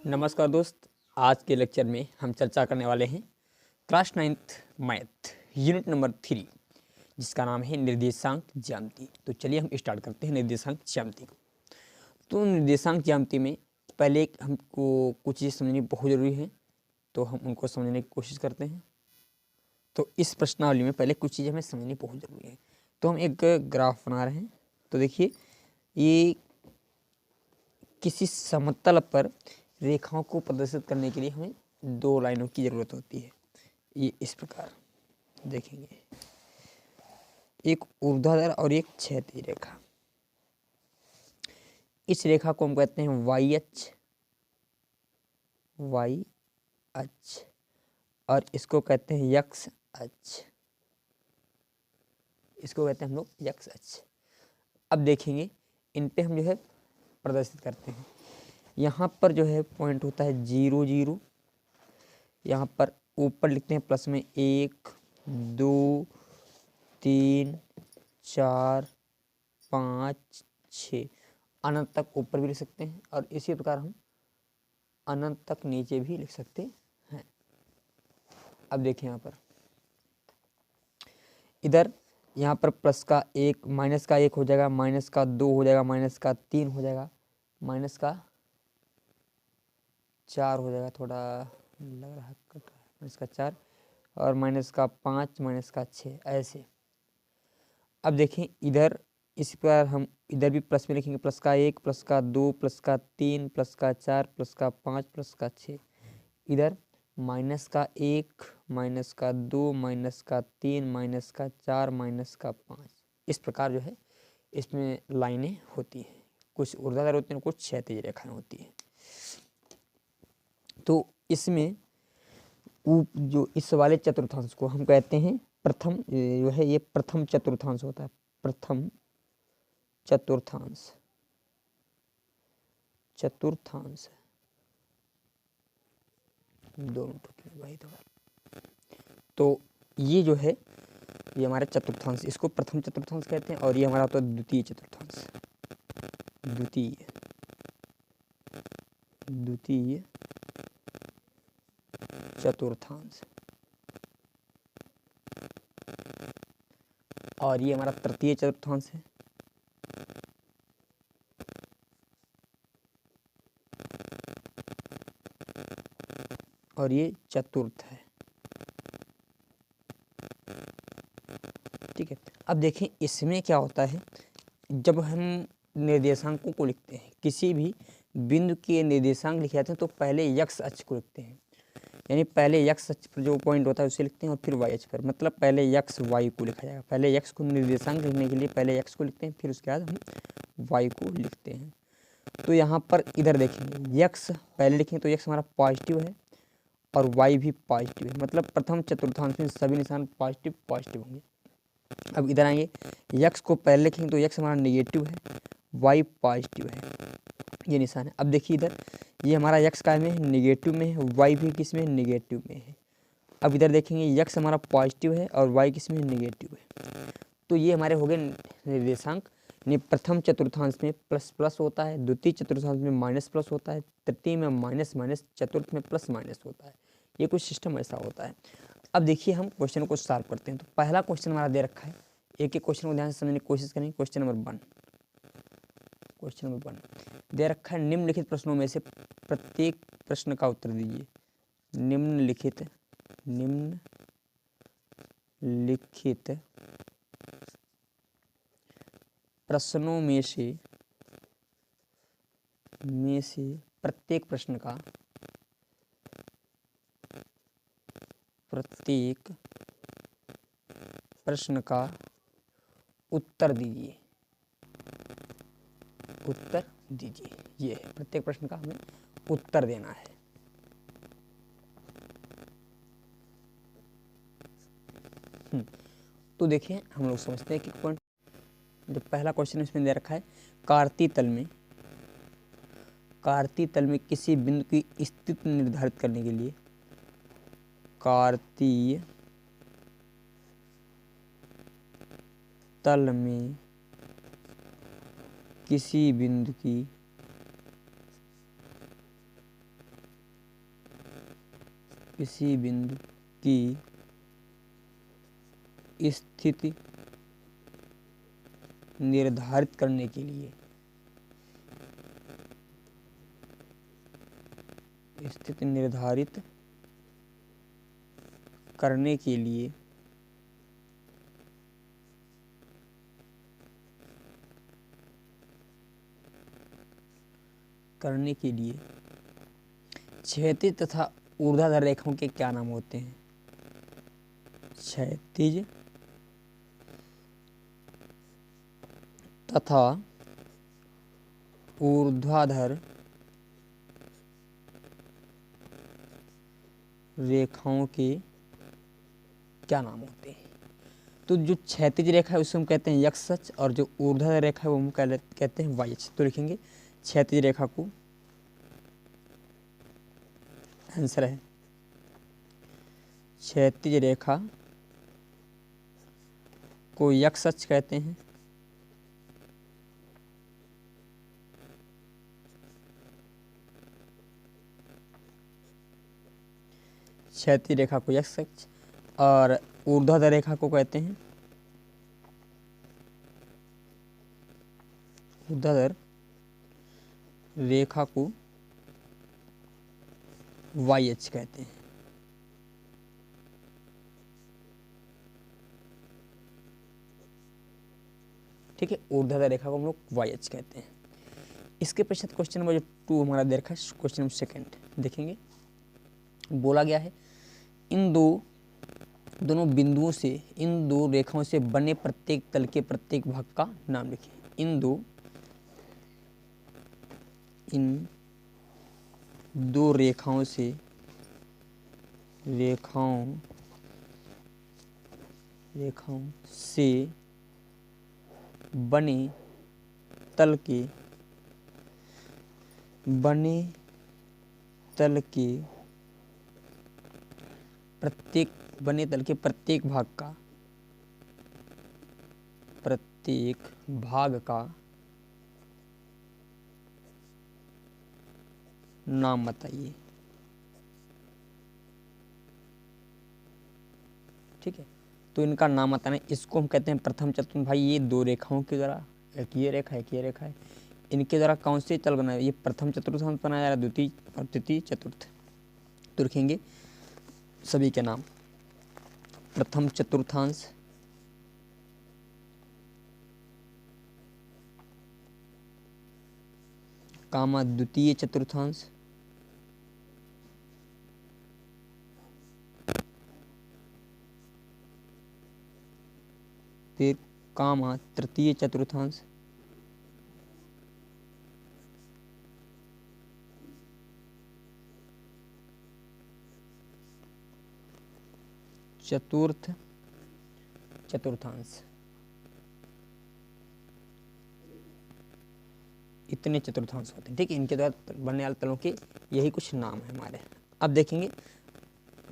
नमस्कार दोस्त। आज के लेक्चर में हम चर्चा करने वाले हैं class 9th math unit number 3 जिसका नाम है निर्देशांक ज्यामिति। तो चलिए हम स्टार्ट करते हैं निर्देशांक ज्यामिति को। तो निर्देशांक ज्यामिति में पहले हमको कुछ चीज़ समझनी बहुत ज़रूरी है, तो हम उनको समझने की कोशिश करते हैं। तो इस प्रश्नावली में पहले कुछ चीज़ें हमें समझनी बहुत ज़रूरी है। तो हम एक ग्राफ बना रहे हैं। तो देखिए, ये किसी समतल पर रेखाओं को प्रदर्शित करने के लिए हमें दो लाइनों की ज़रूरत होती है। ये इस प्रकार देखेंगे, एक ऊर्ध्वाधर और एक क्षैतिज रेखा। इस रेखा को हम कहते हैं वाई अक्ष और इसको कहते हैं यक्स अक्ष। इसको कहते हैं हम लोग यक्स अक्ष। अब देखेंगे, इन पे हम जो है प्रदर्शित करते हैं। यहाँ पर जो है पॉइंट होता है 0 0। यहाँ पर ऊपर लिखते हैं प्लस में 1 2 3 4 5 6, अनंत तक ऊपर भी लिख सकते हैं और इसी प्रकार हम अनंत तक नीचे भी लिख सकते हैं। अब देखिए, यहाँ पर इधर यहाँ पर प्लस का 1 माइनस का 1 हो जाएगा, माइनस का 2 हो जाएगा, माइनस का 3 हो जाएगा, माइनस का 4 हो जाएगा, थोड़ा लग रहा है माइनस का 4 और माइनस का 5, माइनस का 6, ऐसे। अब देखें इधर इसी प्रकार हम इधर भी प्लस में लिखेंगे, प्लस का 1, प्लस का 2, प्लस का 3, प्लस का 4, प्लस का 5, प्लस का 6। इधर माइनस का 1, माइनस का 2, माइनस का 3, माइनस का 4, माइनस का 5। इस प्रकार जो है इसमें लाइनें होती हैं। कुछ ऊर्ध्वाधर होती हैं, कुछ क्षैतिज रेखाएं होती हैं। तो इसमें जो इस वाले चतुर्थांश को हम कहते हैं प्रथम, जो है ये प्रथम चतुर्थांश होता है। प्रथम चतुर्थांश दोनों वही तो ये जो है ये हमारा चतुर्थांश, इसको प्रथम चतुर्थांश कहते हैं और ये हमारा होता है द्वितीय चतुर्थांश। द्वितीय चतुर्थांश और ये हमारा तृतीय चतुर्थांश है। और ये चतुर्थ है। ठीक है। अब देखें इसमें क्या होता है, जब हम निर्देशांकों को लिखते हैं, किसी भी बिंदु के निर्देशांक लिखे जाते हैं तो पहले यक्स अक्ष को लिखते हैं। यानी पहले यक्स अक्ष पर जो पॉइंट होता है उसे लिखते हैं और फिर वाई अक्ष पर, मतलब पहले यक्स वाई को लिखा जाएगा। पहले यक्स को निर्देशांक लिखने के लिए पहले यक्स को लिखते हैं, फिर उसके बाद हम वाई को लिखते हैं। तो यहाँ पर इधर देखेंगे, यक्स पहले लिखेंगे तो यक्स हमारा पॉजिटिव है और वाई भी पॉजिटिव है, मतलब प्रथम चतुर्थांश में सभी निशान पॉजिटिव होंगे। अब इधर आएंगे, यक्स को पहले लिखेंगे तो यक्स हमारा नेगेटिव है, वाई पॉजिटिव है, ये निशान है। अब देखिए इधर ये हमारा यक्स का में नेगेटिव में है, वाई भी किस में नेगेटिव में है। अब इधर देखेंगे यक्स हमारा पॉजिटिव है और वाई किस में नेगेटिव है। तो ये हमारे हो गए निर्देशांक। प्रथम चतुर्थांश में प्लस प्लस होता है, द्वितीय चतुर्थांश में माइनस प्लस होता है, तृतीय में माइनस माइनस, चतुर्थ में प्लस माइनस होता है। ये कुछ सिस्टम ऐसा होता है। अब देखिए हम क्वेश्चन को सॉल्व करते हैं। तो पहला क्वेश्चन हमारा दे रखा है, एक एक क्वेश्चन को ध्यान से समझने की कोशिश करेंगे। क्वेश्चन नंबर 1 दे रखा है, निम्नलिखित प्रश्नों में से प्रत्येक प्रश्न का उत्तर दीजिए। निम्नलिखित प्रश्नों में से प्रत्येक प्रश्न का उत्तर दीजिए। ये है, प्रत्येक प्रश्न का हमें उत्तर देना है। तो देखिए हम लोग समझते हैं कि पॉइंट जो पहला क्वेश्चन इसमें दे रखा है, कार्तीय तल में किसी बिंदु की स्थिति निर्धारित करने के लिए कार्तीय तल में किसी बिंदु की किसी बिंदु की स्थिति निर्धारित करने के लिए स्थिति निर्धारित करने के लिए क्षैतिज तथा ऊर्ध्वाधर रेखाओं के क्या नाम होते हैं? क्षैतिज तथा ऊर्ध्वाधर रेखाओं के क्या नाम होते हैं? तो जो क्षैतिज रेखा है उसे हम कहते हैं एक्स अक्ष और जो ऊर्ध्वाधर रेखा है वो हम कहते हैं वाई अक्ष। तो लिखेंगे क्षैतिज रेखा को, आंसर है क्षैतिज रेखा को एक्स अक्ष कहते हैं क्षैतिज रेखा को एक्स अक्ष और ऊर्ध्वाधर रेखा को कहते हैं ऊर्ध्वाधर रेखा को वाई अक्ष कहते हैं। ठीक है, ऊर्ध्वाधर रेखा को हम लोग वाई अक्ष कहते हैं। इसके पश्चात क्वेश्चन नंबर 2 हमारा दे रखा है, क्वेश्चन नंबर 2 देखेंगे। बोला गया है इन दोनों बिंदुओं से, इन दो रेखाओं से बने प्रत्येक तल के प्रत्येक भाग का नाम लिखिए। इन दो रेखाओं से बने तल के प्रत्येक भाग का नाम बताइए। ठीक है, तो इनका नाम बताना, इसको हम कहते हैं प्रथम चतुर्थ। भाई ये दो रेखाओं के द्वारा, एक ये रेखा है, इनके द्वारा कौन से तल बनाए? ये प्रथम चतुर्थांश बनाया जा रहा है, द्वितीय और तृतीय चतुर्थ। तो लिखेंगे सभी के नाम, प्रथम चतुर्थांश, कामा द्वितीय चतुर्थांश, फिर कामा तृतीय चतुर्थांश, चतुर्थ चतुर्थांश। इतने चतुर्थांश होते हैं। ठीक है, इनके द्वारा बनने वाले तलों के यही कुछ नाम है हमारे। अब देखेंगे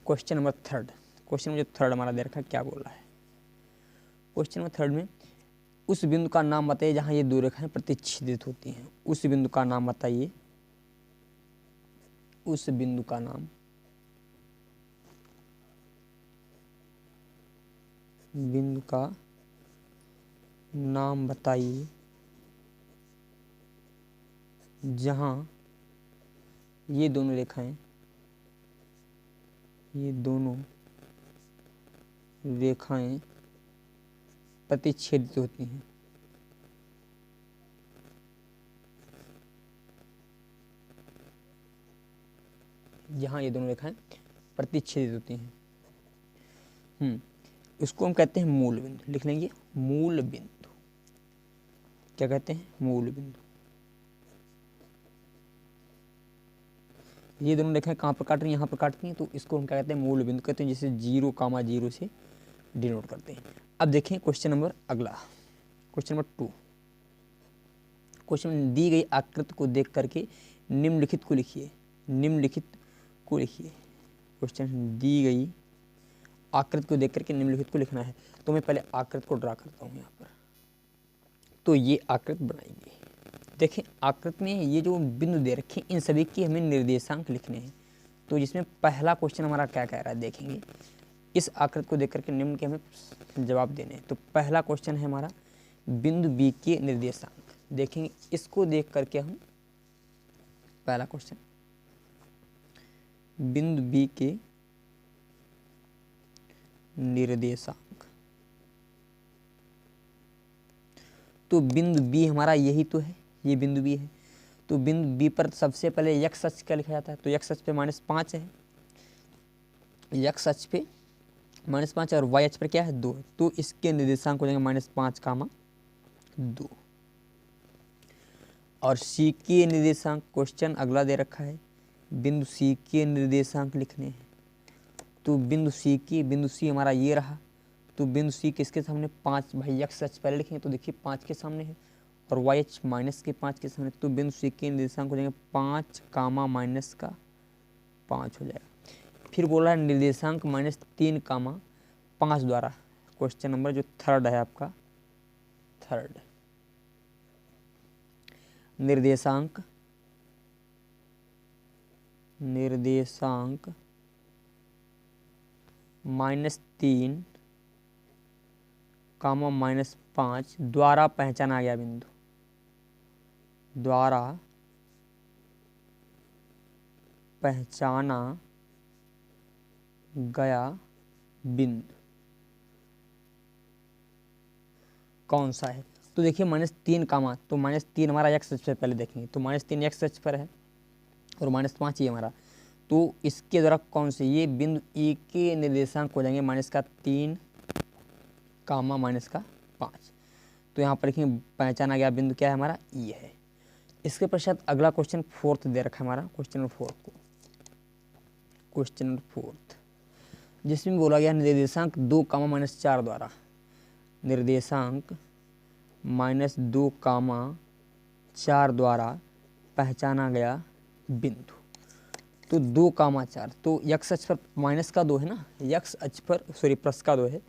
क्वेश्चन नंबर 3। क्वेश्चन नंबर 3 हमारा दे रखा है, क्या बोला है? क्वेश्चन नंबर 3 में उस बिंदु का नाम बताइए जहां ये दो रेखाएं प्रतिच्छेदित होती हैं। उस बिंदु का नाम बताइए, उस बिंदु का नाम बताइए जहां ये दोनों रेखाएं प्रतिच्छेदित होती हैं। जहां ये दोनों रेखाएं प्रतिच्छेदित होती हैं, उसको हम कहते हैं मूल बिंदु। लिख लेंगे मूल बिंदु। क्या कहते हैं? मूल बिंदु। ये दोनों रेखाएं कहाँ पर काट रही हैं? यहाँ पर काटती हैं, तो इसको हम क्या कहते हैं? मूल बिंदु कहते हैं, जिसे 0,0 से डिनोट करते हैं। अब देखें क्वेश्चन नंबर अगला, क्वेश्चन नंबर 2। क्वेश्चन में दी गई आकृति को देख करके निम्नलिखित को लिखिए। क्वेश्चन दी गई आकृति को देख करके निम्नलिखित को लिखना है। तो मैं पहले आकृति को ड्रा करता हूँ यहाँ पर। तो ये आकृति बनाएंगे। देखें आकृति में ये जो बिंदु दे रखे इन सभी के हमें निर्देशांक लिखने हैं। तो जिसमें पहला क्वेश्चन हमारा क्या कह रहा है देखेंगे, इस आकृति को देख करके निम्न के हमें जवाब देने हैं। तो पहला क्वेश्चन है हमारा बिंदु बी के निर्देशांक। देखेंगे इसको देख करके हम पहला क्वेश्चन बिंदु बी के निर्देशांक। तो बिंदु बी हमारा यही तो है, ये बिंदु बी है। तो बिंदु बी पर सबसे पहले एक्स अक्ष क्या लिखा जाता है, तो एक्स अक्ष पे -5 है, एक्स अक्ष पे -5 और वाई अक्ष पर क्या है 2 है। तो इसके निर्देशांक हो जाएंगे -5, 2। और सी के निर्देशांक क्वेश्चन अगला दे रखा है, बिंदु सी के निर्देशांक लिखने हैं। तो बिंदु सी हमारा ये रहा। तो बिंदु सी किसके सामने 5, भाई एक्स अक्ष पहले लिखेंगे तो देखिए 5 के सामने है और वाई अक्ष -5 के सामने। तो बिंदु सी के निर्देशांक हो जाएंगे 5, -5 हो जाएगा। फिर बोला है निर्देशांक -3, 5 द्वारा। क्वेश्चन नंबर जो थर्ड है आपका, थर्ड निर्देशांक -3, -5 द्वारा पहचाना गया बिंदु, द्वारा पहचाना गया बिंदु कौन सा है। तो देखिए -3, तो -3 हमारा एक्स अक्ष पर पहले देखेंगे। तो -3 एक्स अक्ष पर है और -5 ये हमारा। तो इसके द्वारा कौन से, ये बिंदु ए के निर्देशांक हो जाएंगे -3, -5। तो यहाँ पर लिखेंगे पहचाना गया बिंदु क्या है हमारा, ये है। इसके पश्चात अगला क्वेश्चन फोर्थ दे रखा है हमारा, क्वेश्चन नंबर 4 को, क्वेश्चन नंबर 4 जिसमें बोला गया निर्देशांक 2, -4 द्वारा, निर्देशांक -2, 4 द्वारा पहचाना गया बिंदु। तो 2, 4, तो एक्स अक्ष पर -2 है ना, एक्स अक्ष पर सॉरी +2 है,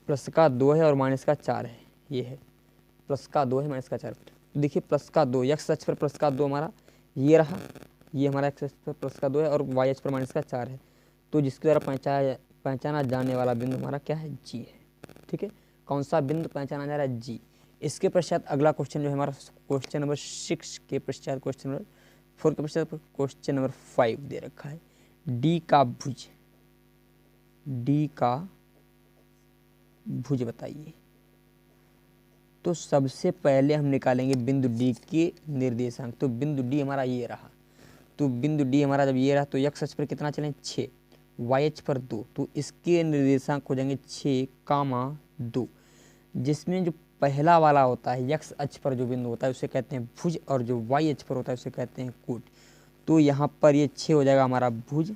+2 है और -4 है, ये है +2 है -4। तो देखिए +2 एक्स अक्ष पर +2 हमारा ये रहा, ये हमारा एक्स अक्ष पर +2 है और वाई अक्ष पर -4 है। तो जिसके द्वारा पहचाना जाने वाला बिंदु हमारा क्या है, जी है। ठीक है, कौन सा बिंदु पहचाना जा रहा है, जी। इसके पश्चात अगला क्वेश्चन जो है हमारा क्वेश्चन नंबर 6 के पश्चात क्वेश्चन नंबर 4 के पश्चात क्वेश्चन नंबर 5 दे रखा है, डी का भुज बताइए। तो सबसे पहले हम निकालेंगे बिंदु डी के निर्देशांक। तो बिंदु डी हमारा ये रहा। तो बिंदु डी हमारा जब ये रहा तो एक्स अक्ष पर कितना चलें 6, वाई अक्ष पर 2। तो इसके निर्देशांक हो जाएंगे 6, 2। जिसमें जो पहला वाला होता है एक्स अक्ष पर जो बिंदु होता है उसे कहते हैं भुज, और जो वाई अक्ष पर होता है उसे कहते हैं कूट। तो यहाँ पर ये 6 हो जाएगा हमारा भुज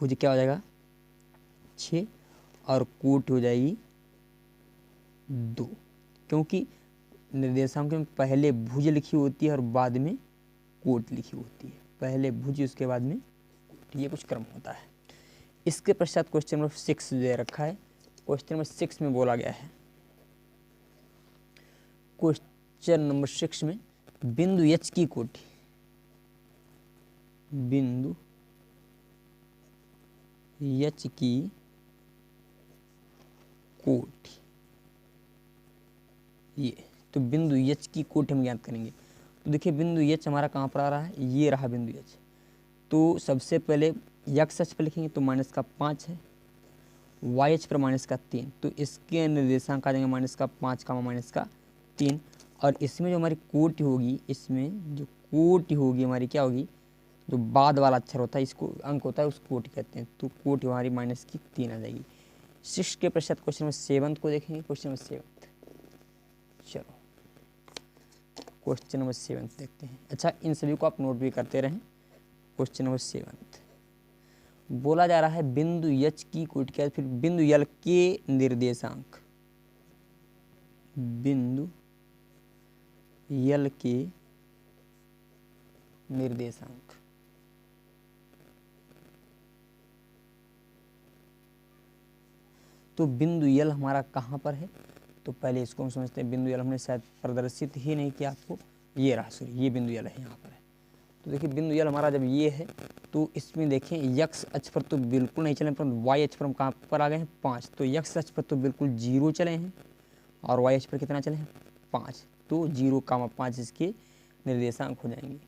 क्या हो जाएगा 6 और कूट हो जाएगी 2, क्योंकि निर्देशांक में पहले भुज लिखी होती है और बाद में कोट लिखी होती है, पहले भुज उसके बाद में कोट, ये कुछ क्रम होता है। इसके पश्चात क्वेश्चन नंबर 6 दे रखा है। क्वेश्चन नंबर 6 में बोला गया है, क्वेश्चन नंबर 6 में बिंदु एच की कोटि, बिंदु एच की कोटि, ये तो बिंदु एच की कोटि हम ज्ञात करेंगे। तो देखिए बिंदु एच हमारा कहाँ पर आ रहा है, ये रहा बिंदु एच। तो सबसे पहले एक्स अक्ष पर लिखेंगे तो -5 है, वाई अक्ष पर -3। तो इसके निर्देशांक आ जाएंगे -5, -3। और इसमें जो हमारी कोटि होगी, इसमें जो कोटि होगी हमारी क्या होगी, जो बाद वाला अक्षर होता है इसको अंक होता है उस कोटि कहते हैं। तो कोटि हमारी -3 आ जाएगी। 6 के पश्चात क्वेश्चन नंबर 7 को देखेंगे। क्वेश्चन नंबर 7, चलो क्वेश्चन नंबर 7 देखते हैं। अच्छा, इन सभी को आप नोट भी करते रहें। क्वेश्चन नंबर 7 बोला जा रहा है बिंदु एच की कोटि क्या है, फिर बिंदु यल के निर्देशांक, बिंदु यल के निर्देशांक। तो बिंदु यल हमारा कहाँ पर है, तो पहले इसको हम समझते हैं। बिंदु यल हमने शायद प्रदर्शित ही नहीं किया आपको, ये रहा, सॉरी ये बिंदु यल है यहाँ पर है। तो देखिए बिंदु यल हमारा जब ये है तो इसमें देखें यक्स अक्ष पर तो बिल्कुल नहीं चले, पर वाई अक्ष पर हम कहाँ पर आ गए हैं 5। तो यक्स अक्ष पर तो बिल्कुल 0 चले हैं और वाई अक्ष पर कितना चले हैं 5। तो 0,5 इसके निर्देशांक हो जाएंगे।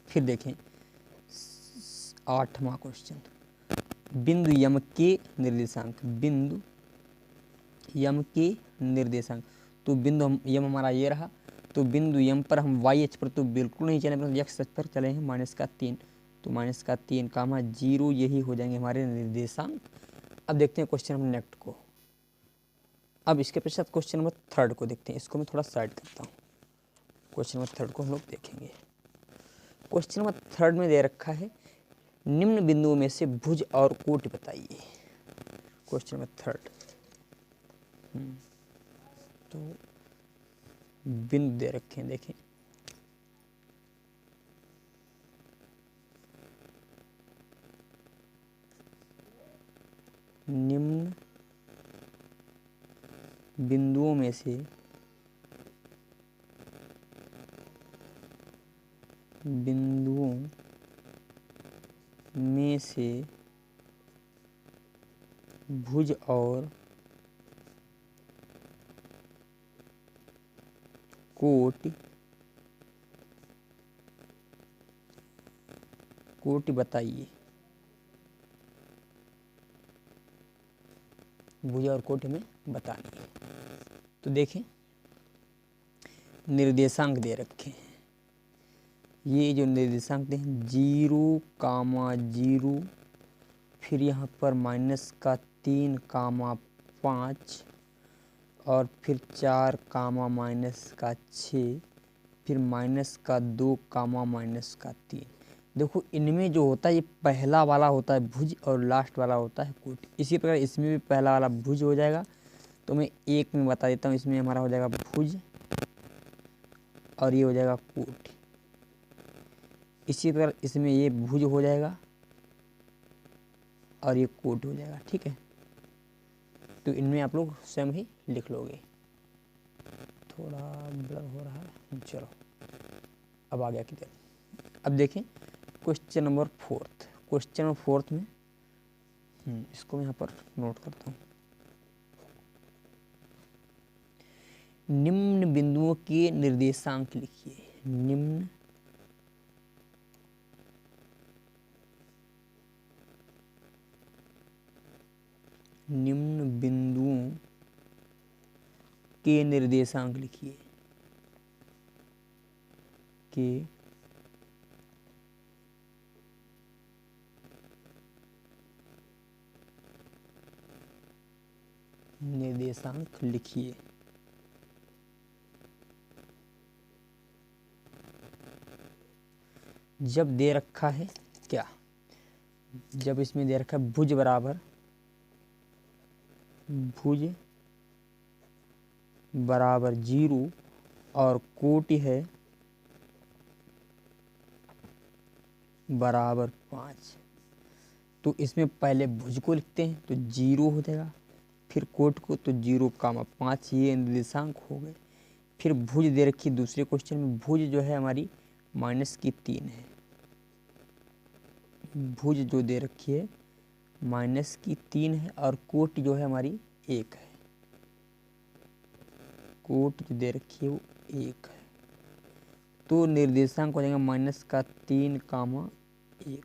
फिर देखें 8वां क्वेश्चन, बिंदु यम के निर्देशांक, बिंदु यम के निर्देशांक। तो बिंदु यम हमारा ये रहा, तो बिंदु यम पर हम वाई अक्ष पर तो बिल्कुल नहीं चले, परंतु एक्स अक्ष पर चले हैं -3। तो -3,0 यही हो जाएंगे हमारे निर्देशांक। अब देखते हैं क्वेश्चन नंबर नेक्स्ट को। अब इसके पश्चात क्वेश्चन नंबर 3 को देखते हैं। इसको मैं थोड़ा साइड करता हूँ, क्वेश्चन नंबर 3 को हम लोग देखेंगे। क्वेश्चन नंबर 3 में दे रखा है निम्न बिंदुओं में से भुज और कोटि बताइए। क्वेश्चन नंबर 3 तो बिंदु दे रखे हैं, देखें निम्न बिंदुओं में से भुज और कोटि बताइए। भुज और कोटि में बतानी है। तो देखें निर्देशांक दे रखे हैं, ये जो निर्देशांक दे 0,0, फिर यहाँ पर -3,5 और फिर 4,-6, फिर -2,-3। देखो इनमें जो होता है ये पहला वाला होता है भुज और लास्ट वाला होता है कोटि। इसी प्रकार इसमें भी पहला वाला भुज हो जाएगा, तो मैं एक में बता देता हूँ। इसमें हमारा हो जाएगा भुज और ये हो जाएगा कोटि। इसी प्रकार इसमें ये भुज हो जाएगा और ये कोटि हो जाएगा, ठीक है। तो इनमें आप लोग स्वयं ही लिख लोगे। थोड़ा ब्लर हो रहा है, चलो अब आ गया क्लियर। अब देखें क्वेश्चन नंबर 4। क्वेश्चन नंबर 4 में इसको मैं यहाँ पर नोट करता हूँ। निम्न बिंदुओं के निर्देशांक लिखिए। निम्न बिंदुओं के निर्देशांक लिखिए। के निर्देशांक लिखिए। जब दे रखा है क्या, जब इसमें दे रखा है भुज बराबर 0 और कोटि है बराबर 5, तो इसमें पहले भुज को लिखते हैं तो 0 हो जाएगा, फिर कोटि को तो 0,5, ये निर्देशांक हो गए। फिर भुज दे रखी दूसरे क्वेश्चन में, भुज जो है हमारी -3 है। भुज जो दे रखी है -3 है और कोटि जो है हमारी 1 है। कोटि जो दे रखी है वो 1 है, तो निर्देशांक हो जाएगा -3,1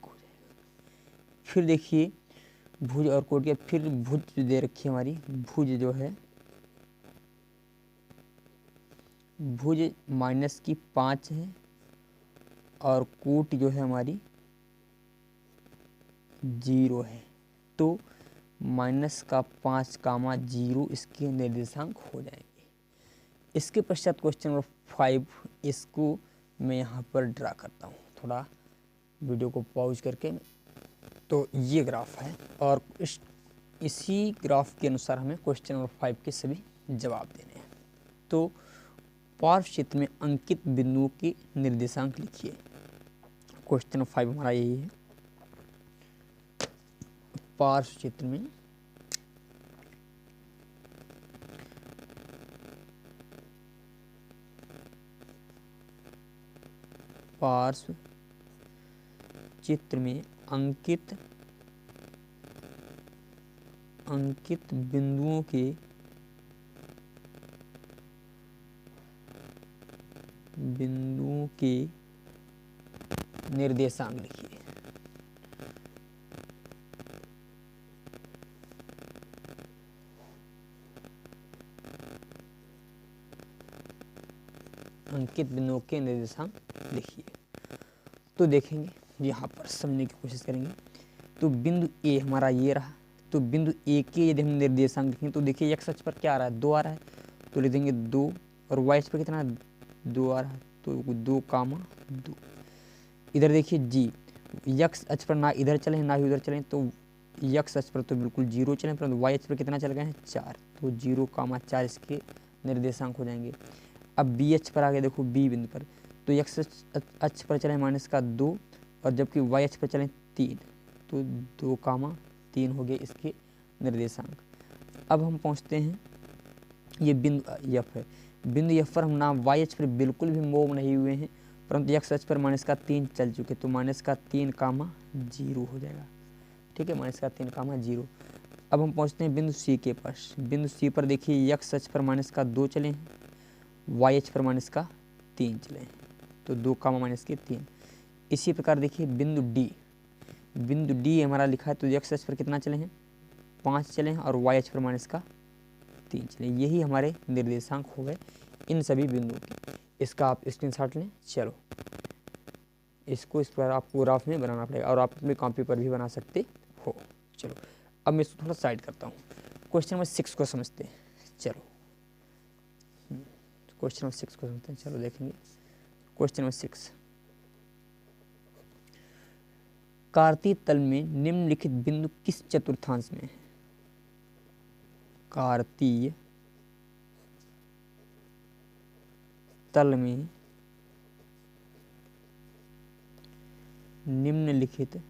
हो जाएगा। फिर देखिए भुज और कोटि, फिर भुज जो दे रखी है हमारी, भुज जो है भुज -5 है और कोटि जो है हमारी 0 है, तो -5,0 इसके निर्देशांक हो जाएंगे। इसके पश्चात क्वेश्चन नंबर 5, इसको मैं यहाँ पर ड्रा करता हूँ, थोड़ा वीडियो को पॉज करके। तो ये ग्राफ है और इसी ग्राफ के अनुसार हमें क्वेश्चन नंबर 5 के सभी जवाब देने हैं। तो पार्श्व क्षेत्र में अंकित बिंदुओं के निर्देशांक लिखिए। क्वेश्चन नंबर 5 हमारा यही है। पार्श्व क्षेत्र में पार्श्व चित्र में अंकित बिंदुओं के निर्देशांक लिखिए। अंकित बिंदुओं के निर्देशांक लिखिए। तो देखेंगे यहाँ पर समझने की कोशिश करेंगे। तो बिंदु ए हमारा ये रहा। तो बिंदु ए के यदि हम निर्देशांक लिखें तो देखिए एक्स अक्ष पर क्या आ रहा है, 2 आ रहा है, तो लिख देंगे 2, और वाई अक्ष पर कितना 2 आ रहा है, तो 2,2। इधर देखिए जी, एक्स अक्ष पर ना इधर चले ना ही उधर चले, तो एक्स अक्ष पर तो बिल्कुल 0 चले, परंतु वाई अक्ष पर कितना चल गए हैं 4, तो 0,4 इसके निर्देशांक हो जाएंगे। अब बी अक्ष पर आ गए, देखो बी बिंदु पर, तो एक्स अक्ष पर चले -2, और जबकि वाई अक्ष पर चले 3, तो 2,3 हो गए इसके निर्देशांक। अब हम पहुंचते हैं, ये बिंदु एफ है। बिंदु एफ पर हम ना वाई अक्ष पर बिल्कुल भी मूव नहीं हुए हैं, परंतु एक्स अक्ष पर -3 चल चुके, तो -3,0 हो जाएगा। ठीक है, -3,0। अब हम पहुंचते हैं बिंदु सी के पास। बिंदु सी पर देखिए एक्स अक्ष पर -2 चले हैं, वाई अक्ष पर -3 चले हैं, तो 2,-3। इसी प्रकार देखिए बिंदु डी हमारा लिखा है, तो एक्स अक्ष पर कितना चले हैं 5 चले हैं, और वाई अक्ष पर -3 चले। यही हमारे निर्देशांक हो गए इन सभी बिंदुओं के। इसका आप स्क्रीनशॉट लें। चलो इसको इस पर आपको ग्राफ में बनाना पड़ेगा, और आप अपनी कॉपी पर भी बना सकते हो। चलो अब मैं इसको थोड़ा साइड करता हूँ। क्वेश्चन नंबर 6 को समझते हैं। चलो क्वेश्चन नंबर 6 को समझते हैं। चलो देखेंगे क्वेश्चन नंबर 6। कार्तीय तल में निम्नलिखित बिंदु किस चतुर्थांश में है? कार्तीय तल में निम्नलिखित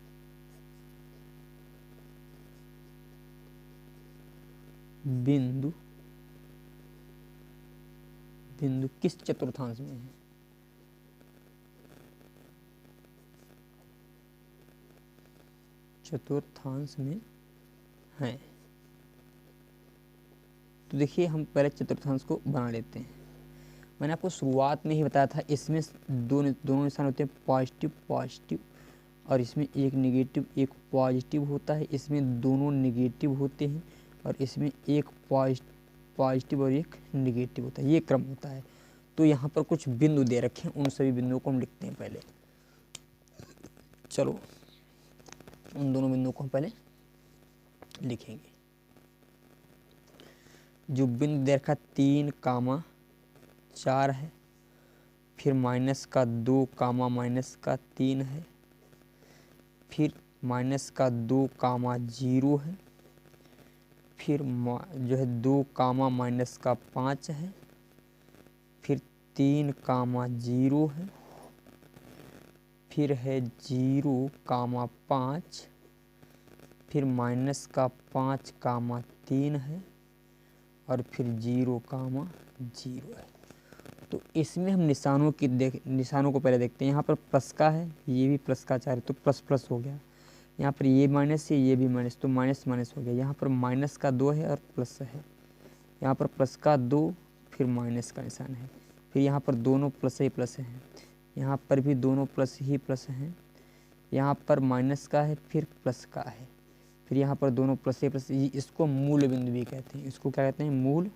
बिंदु किस चतुर्थांश में है? चतुर्थांश में है। तो देखिए हम पहले चतुर्थांश को बना लेते हैं। मैंने आपको शुरुआत में ही बताया था, इसमें दोनों निशान होते हैं पॉजिटिव, और इसमें एक नेगेटिव एक पॉजिटिव होता है। इसमें दोनों नेगेटिव होते हैं, और इसमें एक पॉजिटिव और एक नेगेटिव होता है। ये क्रम होता है। तो यहाँ पर कुछ बिंदु दे रखे हैं, उन सभी बिंदुओं को हम लिखते हैं पहले। चलो उन दोनों बिंदुओं को हम पहले लिखेंगे। जो बिंदु दे रखा 3,4 है, फिर -2, -3 है, फिर -2, है, फिर जो है 2, -5 है, फिर 3, है, फिर है 0,5, फिर -5,3 है, और फिर 0,0 है। तो इसमें हम निशानों को पहले देखते हैं। यहाँ पर प्लस का है, ये भी प्लस का 4 है, तो प्लस प्लस हो गया। यहाँ पर ये माइनस है, ये भी माइनस, तो माइनस माइनस हो गया। यहाँ पर -2 है और प्लस है। यहाँ पर +2, फिर माइनस का निशान है। फिर यहाँ पर दोनों प्लस ही प्लस हैं। यहाँ पर भी दोनों प्लस ही प्लस हैं। यहाँ पर माइनस का है, फिर प्लस का है, फिर यहाँ पर दोनों प्लस ही प्लस। इसको मूल बिंदु भी कहते हैं। इसको क्या कहते हैं? मूल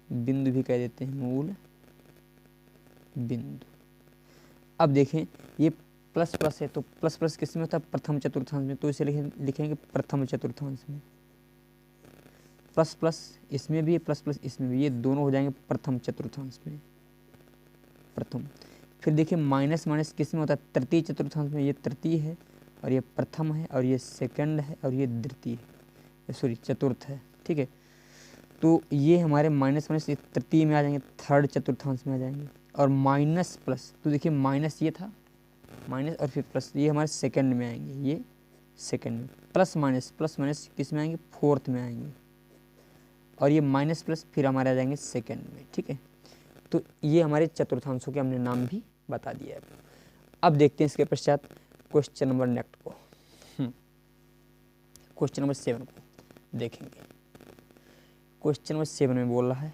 बिंदु भी कह देते हैं, मूल बिंदु। अब देखें ये प्लस प्लस है, तो प्लस प्लस किस में होता है? प्रथम चतुर्थांश में। तो इसे लिखेंगे प्रथम चतुर्थांश में। प्लस प्लस इसमें भी, प्लस प्लस इसमें भी, ये दोनों हो जाएंगे प्रथम चतुर्थांश में, प्रथम। फिर देखिए माइनस माइनस किस में होता है? तृतीय चतुर्थांश में। ये तृतीय है, और ये प्रथम है, और ये सेकंड है, और ये द्वितीय है, सॉरी चतुर्थ है। ठीक है, तो ये हमारे माइनस माइनस ये तृतीय में आ जाएंगे, थर्ड चतुर्थांश में आ जाएंगे। और माइनस प्लस, तो देखिए माइनस ये था, माइनस और फिर प्लस, ये हमारे सेकंड में आएंगे, ये सेकंड में। प्लस माइनस किस में आएंगे? फोर्थ में आएंगे। और ये माइनस प्लस फिर हमारे आ जाएंगे सेकंड में। ठीक है, तो ये हमारे चतुर्थांशों के हमने नाम भी बता दिया है। अब देखते हैं इसके पश्चात क्वेश्चन नंबर नेक्स्ट को, क्वेश्चन नंबर 7 को देखेंगे। क्वेश्चन नंबर 7 में बोल रहा है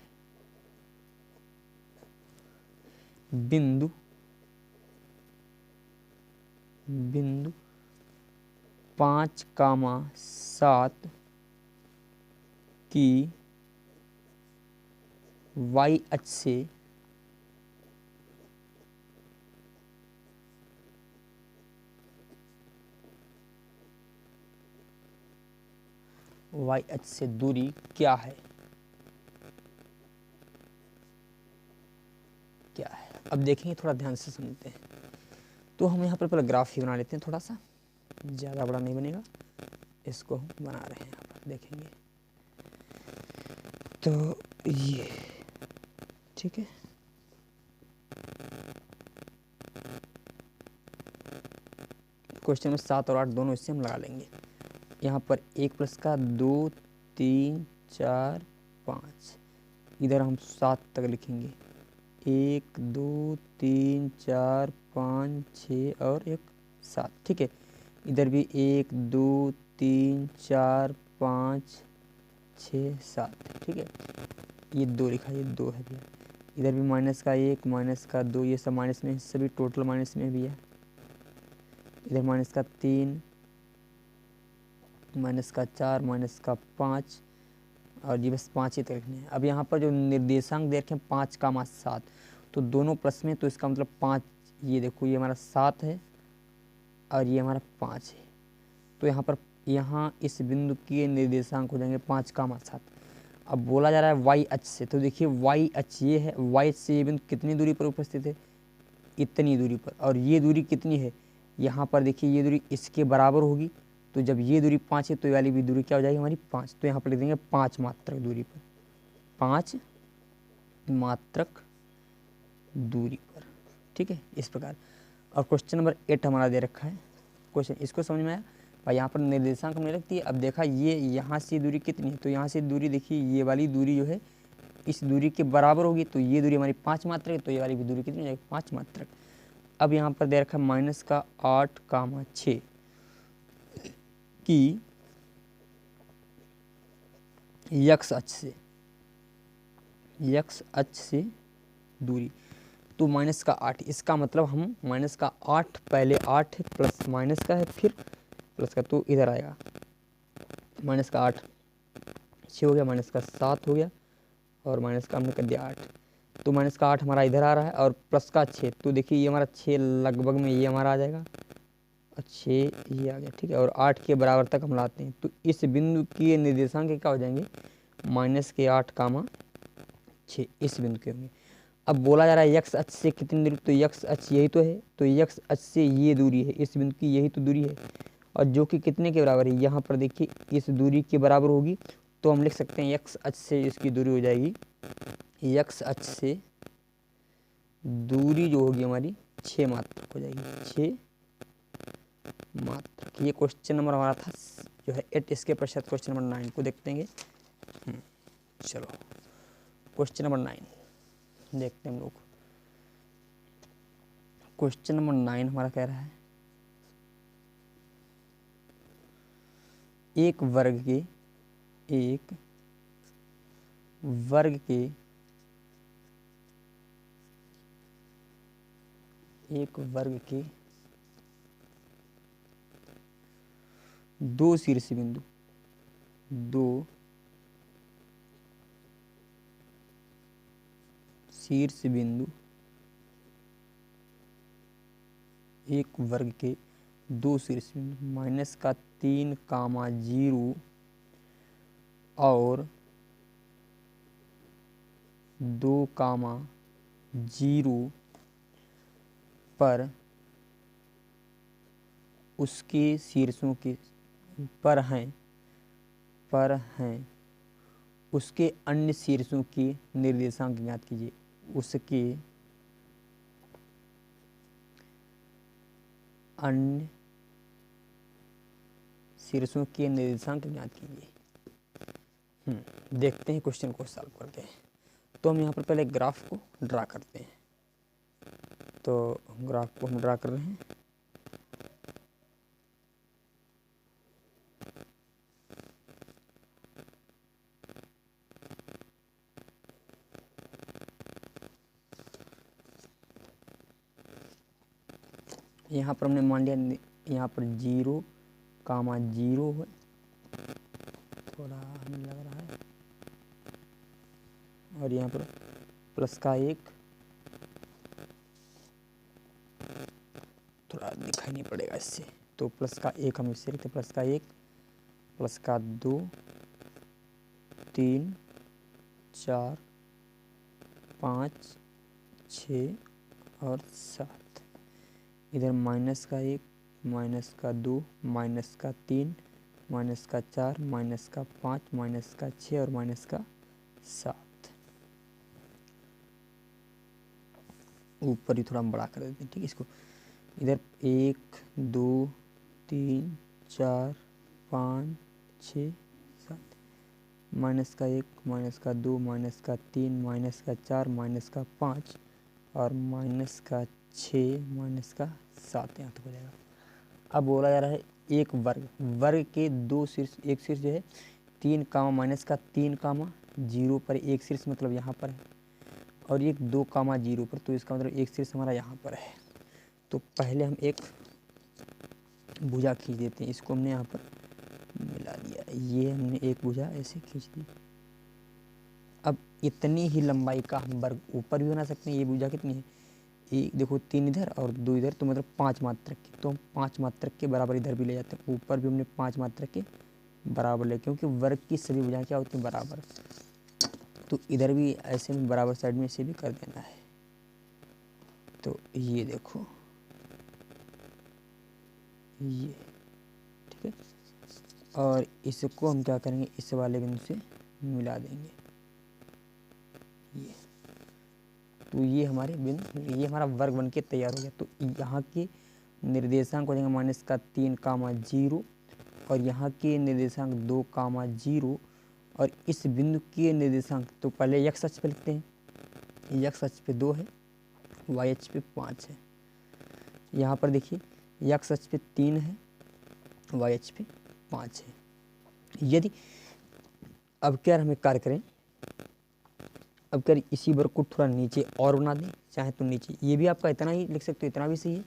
बिंदु 5,7 की y अक्ष से दूरी क्या है? अब देखेंगे, थोड़ा ध्यान से समझते हैं। तो हम यहाँ पर पहले ग्राफ ही बना लेते हैं, थोड़ा सा ज़्यादा बड़ा नहीं बनेगा, इसको हम बना रहे हैं। यहाँ पर देखेंगे तो ये ठीक है, क्वेश्चन नंबर 7 और 8 दोनों इससे हम लगा लेंगे। यहाँ पर 1 प्लस का 2 3 4 5, इधर हम 7 तक लिखेंगे, 1 2 3 4 5 6 और 1 7, ठीक है। इधर भी 1 2 3 4 5 6 7, ठीक है। ये 2 लिखा, ये 2 है भैया। इधर भी माइनस का 1 माइनस का 2, ये सब माइनस में, सभी टोटल माइनस में भी है। इधर माइनस का 3 माइनस का 4 माइनस का 5, और ये बस 5 ही तक लिखने हैं। अब यहाँ पर जो निर्देशांक दे रखे हैं 5,7, तो दोनों प्लस में, तो इसका मतलब 5, ये देखो ये हमारा 7 है और ये हमारा 5 है। तो यहाँ इस बिंदु के निर्देशांक हो जाएंगे 5,7। अब बोला जा रहा है y अक्ष से, तो देखिए y अक्ष ये है, y अक्ष से ये बिंदु कितनी दूरी पर उपस्थित है? इतनी दूरी पर। और ये दूरी कितनी है? यहाँ पर देखिए ये दूरी इसके बराबर होगी, तो जब ये दूरी 5 है तो ये वाली भी दूरी क्या हो जाएगी हमारी 5। तो यहाँ पर लिख देंगे 5 मात्रक दूरी पर, 5 मात्रक दूरी पर, ठीक है, इस प्रकार। और क्वेश्चन नंबर 8 हमारा दे रखा है क्वेश्चन, इसको समझ में आया भाई? यहाँ पर निर्देशांक हमने रख दिए। अब देखा ये यहाँ से दूरी कितनी है, तो यहाँ से दूरी देखिए ये वाली दूरी जो है इस दूरी के बराबर होगी, तो ये दूरी हमारी 5 मात्रक है, तो ये वाली भी दूरी कितनी हो जाएगी 5 मात्रक। अब यहाँ पर दे रखा है माइनस का 8,6 की x अक्ष से दूरी, तो माइनस का 8, इसका मतलब हम माइनस का 8, पहले 8 है प्लस माइनस का है फिर प्लस का, तो इधर आएगा माइनस का 8 6 हो गया, माइनस का 7 हो गया, और माइनस का हमने कर दिया 8, तो माइनस का 8 हमारा इधर आ रहा है, और प्लस का 6, तो देखिए ये हमारा 6 लगभग में ये हमारा आ जाएगा, और 6 ये आ गया, ठीक है। और 8 के बराबर तक हम लाते हैं, तो इस बिंदु के निर्देशांक क्या हो जाएंगे? माइनस के 8,6 इस बिंदु के होंगे। अब बोला जा रहा है x अक्ष से कितनी दूरी, तो x अक्ष यही तो है, तो x अक्ष से ये दूरी है, इस बिंदु की यही तो दूरी है, और जो कि कितने के बराबर है? यहाँ पर देखिए इस दूरी के बराबर होगी, तो हम लिख सकते हैं x अक्ष से इसकी दूरी हो जाएगी, x अक्ष से दूरी जो होगी हमारी 6 मात्रक हो जाएगी, 6 मात्रक। ये क्वेश्चन नंबर हमारा था जो है 8। इसके पश्चात क्वेश्चन नंबर 9 को देखते हैं। चलो क्वेश्चन नंबर 9 देखते हैं हम लोग। क्वेश्चन नंबर 9 हमारा कह रहा है एक वर्ग के दो शीर्ष बिंदु, एक वर्ग के दो शीर्ष बिंदु माइनस का 3,0 और 2,0 पर उसके शीर्षों के पर हैं उसके अन्य शीर्षों के निर्देशांक ज्ञात कीजिए। उसके अन्य शीर्षों के निर्देशांक ज्ञात कीजिए। देखते हैं क्वेश्चन को सॉल्व करते हैं। तो हम यहाँ पर पहले ग्राफ को ड्रा करते हैं। तो ग्राफ को हम ड्रा कर रहे हैं। यहाँ पर हमने मान लिया, यहाँ पर 0, 0 है, थोड़ा हमें लग रहा है, और यहाँ पर प्लस का 1, थोड़ा दिखाई नहीं पड़ेगा इससे, तो प्लस का 1 हम इससे लिखते हैं, प्लस का 1, प्लस का 2, 3, 4, 5, 6 और 7। इधर माइनस का 1, माइनस का 2, माइनस का 3, माइनस का 4, माइनस का 5, माइनस का 6 और माइनस का 7। ऊपर ही थोड़ा हम बड़ा कर देते हैं, ठीक है इसको। इधर 1, 2, 3, 4, 5, 6, 7, माइनस का 1, माइनस का 2, माइनस का 3, माइनस का 4, माइनस का 5 और माइनस का 6, माइनस का 7 यहाँ तक हो जाएगा। अब बोला जा रहा है एक वर्ग, वर्ग के 2 शीर्ष, एक शीर्ष जो है 3 कामा माइनस का 3 कामा 0 पर एक शीर्ष मतलब यहाँ पर है, और एक 2 कामा 0 पर, तो इसका मतलब एक शीर्ष हमारा यहाँ पर है। तो पहले हम एक भुजा खींच देते हैं, इसको हमने यहाँ पर मिला दिया, ये हमने एक भुजा ऐसे खींच दी। अब इतनी ही लंबाई का हम वर्ग ऊपर भी बना सकते हैं। ये भुजा कितनी है, एक देखो 3 इधर और 2 इधर, तो मतलब 5 मात्रक की, तो हम 5 मात्रक के बराबर इधर भी ले जाते हैं, ऊपर भी हमने 5 मात्रक के बराबर ले, क्योंकि वर्ग की सभी भुजाएं क्या होती हैं, बराबर। तो इधर भी ऐसे में बराबर साइड में इसे भी कर देना है। तो ये देखो ये, ठीक है, और इसको हम क्या करेंगे, इस वाले बिंदु से मिला देंगे ये। तो ये हमारे बिंदु, ये हमारा वर्ग बन के तैयार हो गया। तो यहाँ के निर्देशांक हो जाएंगे माइनस का 3 कामा 0, और यहाँ के निर्देशांक 2 कामा 0, और इस बिंदु के निर्देशांक, तो पहले x अक्ष पे लिखते हैं, x अक्ष पे 2 है, y अक्ष पे 5 है। यहाँ पर देखिए x अक्ष पे 3 है, y अक्ष पे 5 है। यदि अब क्या हमें कार्य करें, अब क्या इसी वर्ग को थोड़ा नीचे और बना दें, चाहे तो नीचे, ये भी आपका इतना ही लिख सकते हो, इतना भी सही है।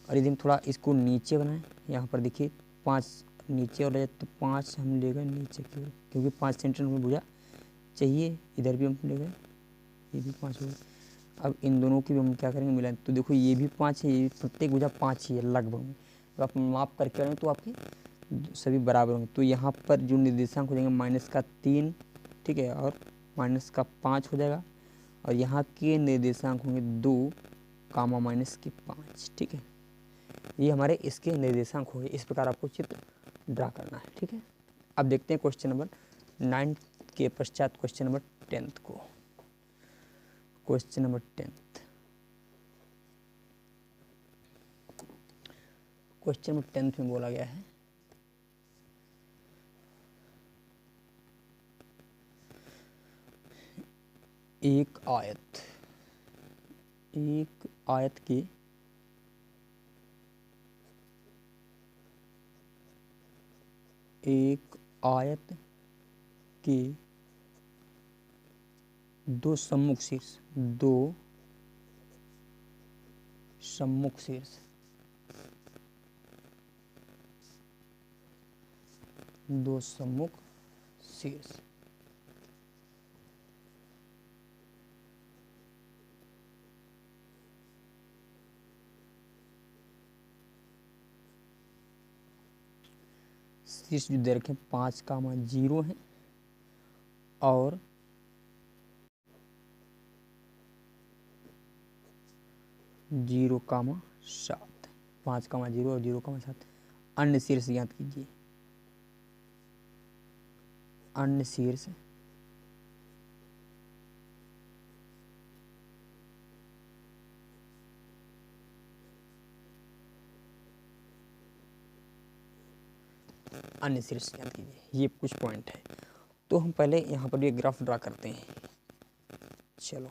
और यदि हम थोड़ा इसको नीचे बनाएं, यहाँ पर देखिए 5 नीचे और ले जाए, तो 5 हम ले गए नीचे की ओर, क्योंकि 5 सेंटीमीटर में भुजा चाहिए, इधर भी हम ले गए, ये भी 5 हो गए। अब इन दोनों की भी हम क्या करेंगे, मिलाएं, तो देखो ये भी 5 है, ये प्रत्येक भुजा 5 ही है लगभग में। तो आप माप करके करें तो आपके सभी बराबर होंगे। तो यहाँ पर जो निर्देशांक हो जाएंगे माइनस का 3, ठीक है, और माइनस का 5 हो जाएगा, और यहाँ के निर्देशांक होंगे 2 कामा माइनस के 5, ठीक है। ये हमारे इसके निर्देशांक हो गए। इस प्रकार आपको चित्र ड्रा करना है, ठीक है। अब देखते हैं क्वेश्चन नंबर 9 के पश्चात क्वेश्चन नंबर 10 को। क्वेश्चन नंबर 10, क्वेश्चन नंबर 10 में बोला गया है एक आयत के दो सम्मुख शीर्ष, दो सम्मुख शीर्ष शीर्ष जो दे रखे 5 कामा 0 है, और 0 कामा 7, 5 कामा 0 और 0 कामा 7। अन्य शीर्ष ज्ञात कीजिए। अन्य शीर्ष ज्ञात कीजिए। ये कुछ पॉइंट है, तो हम पहले यहाँ पर ये ग्राफ ड्रा करते हैं। चलो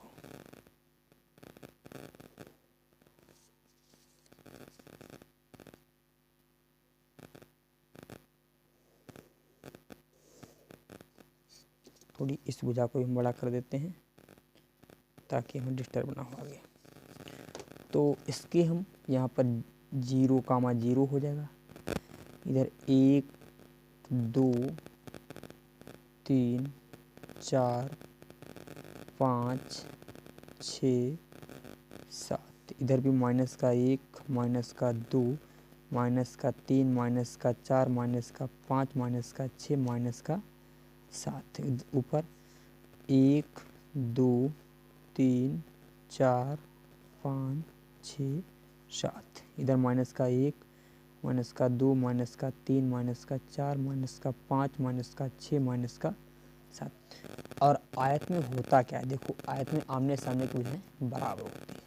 थोड़ी इस भुजा को हम बड़ा कर देते हैं ताकि हमें डिस्टर्ब ना हो आगे। तो इसके हम यहाँ पर 0,0 हो जाएगा, इधर 1 2 3 4 5 6 7, इधर भी -1 -2 -3 -4 -5 -6 -7, ऊपर 1 2 3 4 5 6 7, इधर -1 -2 -3 -4 -6 -7। और आयत में होता क्या है, देखो आयत में आमने सामने की भुजाएं बराबर होती हैं।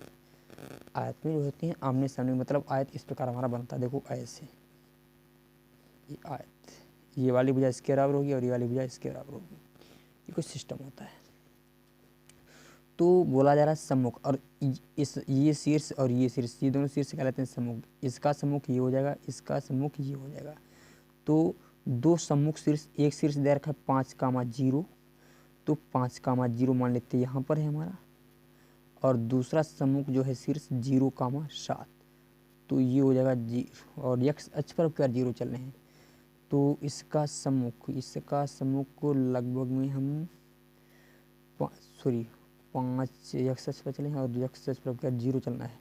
आयत में जो होती हैं आमने सामने, मतलब आयत इस प्रकार हमारा बनता है, देखो ऐसे ये आयत, ये वाली भुजा इसके बराबर होगी और ये वाली भुजा इसके बराबर होगी, ये कुछ सिस्टम होता है। तो बोला जा रहा है सम्मुख, और ये शीर्ष और ये शीर्ष, ये दोनों शीर्ष कहलाते हैं सम्मुख। इसका सम्मुख ये हो जाएगा, इसका सम्मुख ये हो जाएगा। तो दो सम्मुख शीर्ष, एक शीर्ष दे रखा है 5,0, तो 5,0 मान लेते हैं यहाँ पर है हमारा, और दूसरा सम्मुख जो है शीर्ष 0,7, तो ये हो जाएगा 0, और x अक्ष पर क्या 0 चल रहे हैं, तो इसका सम्मुख को लगभग में हम 5 x अक्ष पर चले हैं और x अक्ष पर क्या 0 चलना है,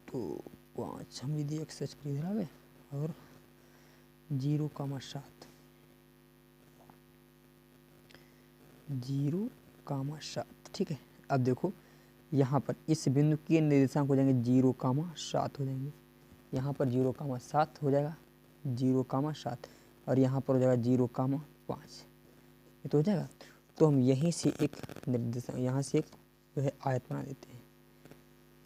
तो 5 हम यदि x अक्ष पर इधर आ गए और 0,7 ठीक है। अब देखो यहाँ पर इस बिंदु के निर्देशांक हो जाएंगे 0,7 हो जाएंगे, यहाँ पर 0,7 हो जाएगा 0,7, और यहाँ पर हो जाएगा 0,5, ये तो हो जाएगा। तो हम यहीं से एक निर्देशांक, यहाँ से एक जो है आयत बना देते हैं।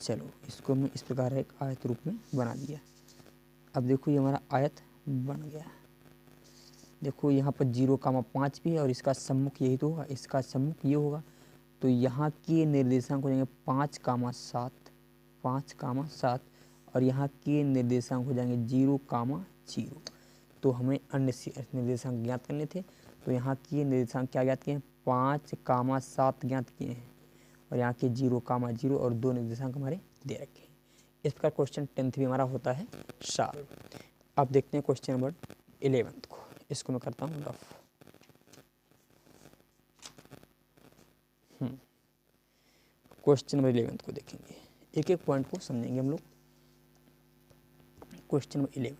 चलो इसको हमने इस प्रकार एक आयत रूप में बना दिया। अब देखो ये हमारा आयत बन गया। देखो यहाँ पर 0,5 भी है और इसका सम्मुख यही तो होगा, इसका सम्मुख ये होगा, तो यहाँ के निर्देशांक हो जाएंगे 5,7 और यहाँ के निर्देशांक हो जाएंगे 0,0। तो हमें अन्य निर्देशांक ज्ञात करने थे, तो यहाँ के निर्देशांक क्या ज्ञात किए हैं, 5,7 ज्ञात किए हैं, और यहाँ के 0,0 और दो निर्देशांक हमारे दे रखे हैं। इस प्रकार क्वेश्चन 10th भी हमारा होता है सॉल्व। अब देखते हैं क्वेश्चन नंबर 11 को, इसको मैं करता हूँ रफ। क्वेश्चन नंबर 11 को देखेंगे, एक एक पॉइंट को समझेंगे हम लोग। Question number 11,